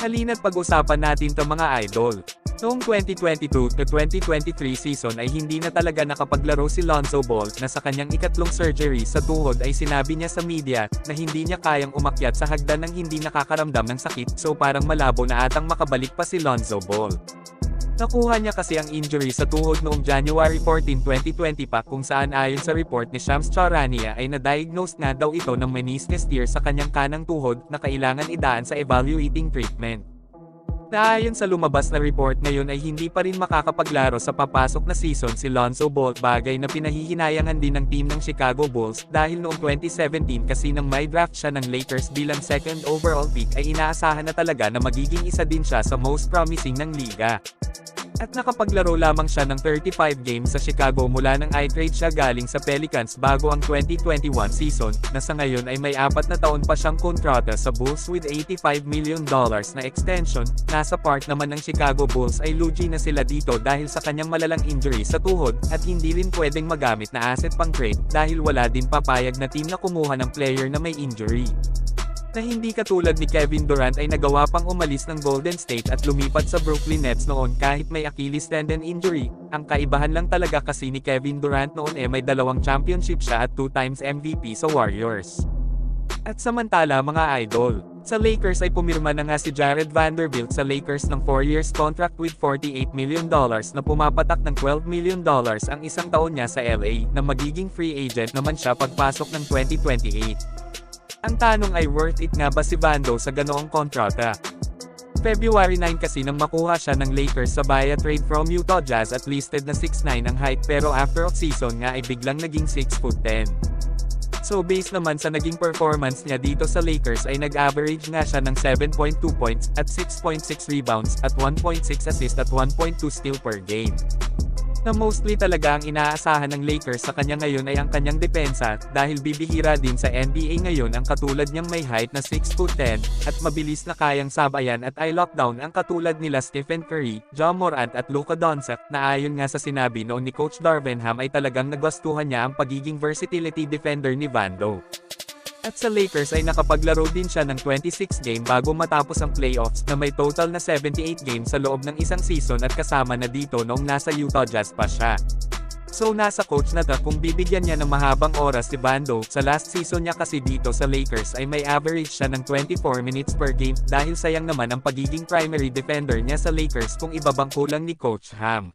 Halina't pag-usapan natin to mga idol. Noong 2022 to 2023 season ay hindi na talaga nakapaglaro si Lonzo Ball na sa kanyang ikatlong surgery sa tuhod ay sinabi niya sa media na hindi niya kayang umakyat sa hagdan ng hindi nakakaramdam ng sakit, so parang malabo na atang makabalik pa si Lonzo Ball. Nakuha niya kasi ang injury sa tuhod noong January 14, 2020 pa, kung saan ayon sa report ni Shams Charania ay na-diagnose nga daw ito ng meniscus tear sa kanyang kanang tuhod na kailangan idaan sa evaluating treatment. Naayon sa lumabas na report ngayon ay hindi pa rin makakapaglaro sa papasok na season si Lonzo Ball, bagay na pinahihinayangan din ng team ng Chicago Bulls dahil noong 2017 kasi nang may draft siya ng Lakers bilang second overall pick ay inaasahan na talaga na magiging isa din siya sa most promising ng liga. At nakapaglaro lamang siya ng 35 games sa Chicago mula nang i-trade siya galing sa Pelicans bago ang 2021 season, na sa ngayon ay may 4 na taon pa siyang kontrata sa Bulls with $85 million na extension. Nasa part naman ng Chicago Bulls ay lugi na sila dito dahil sa kanyang malalang injury sa tuhod, at hindi rin pwedeng magamit na asset pang trade dahil wala din papayag na team na kumuha ng player na may injury. Na hindi katulad ni Kevin Durant ay nagawa pang umalis ng Golden State at lumipat sa Brooklyn Nets noon kahit may Achilles tendon injury. Ang kaibahan lang talaga kasi ni Kevin Durant noon may 2 championship siya at 2 times MVP sa Warriors. At samantala mga idol, sa Lakers ay pumirma na nga si Jared Vanderbilt sa Lakers ng 4 years contract with $48 million na pumapatak ng $12 million ang isang taon niya sa LA, na magiging free agent naman siya pagpasok ng 2028. Ang tanong ay worth it nga ba si Vando sa ganoong kontrata? February 9 kasi nang makuha siya ng Lakers sa via trade from Utah Jazz at listed na 6'9 ang height, pero after off-season nga ay biglang naging 6'10". So based naman sa naging performance niya dito sa Lakers ay nag-average nga siya ng 7.2 points at 6.6 rebounds at 1.6 assist at 1.2 steal per game. Na mostly talaga ang inaasahan ng Lakers sa kanya ngayon ay ang kanyang depensa, dahil bibihira din sa NBA ngayon ang katulad niyang may height na 6'10", at mabilis na kayang sabayan at i-lockdown ang katulad nila Stephen Curry, Ja Morant at Luka Doncic, na ayon nga sa sinabi noon ni Coach Darvin Ham ay talagang nagwastuhan niya ang pagiging versatility defender ni Vando. At sa Lakers ay nakapaglaro din siya ng 26 game bago matapos ang playoffs, na may total na 78 games sa loob ng isang season, at kasama na dito noong nasa Utah Jazz pa siya. So nasa coach na kung bibigyan niya ng mahabang oras si Vando. Sa last season niya kasi dito sa Lakers ay may average siya ng 24 minutes per game, dahil sayang naman ang pagiging primary defender niya sa Lakers kung ibabangko lang ni Coach Ham.